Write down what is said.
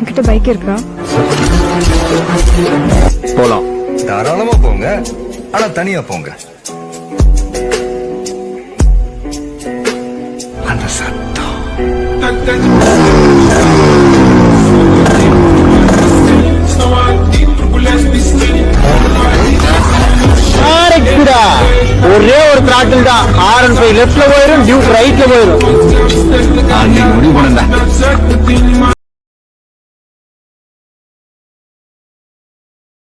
உங்ககிட்ட பைக் இருக்கா? போலாம். தாராளமா போங்க, ஆனா தனியா போங்க. அந்த சத்தம் ஒரே ஒரு திராட்டில் தான். R15 லெப்ட்ல போயிரும், டியூக் ரைட்ல போயிரும். முடிவு பண்ணா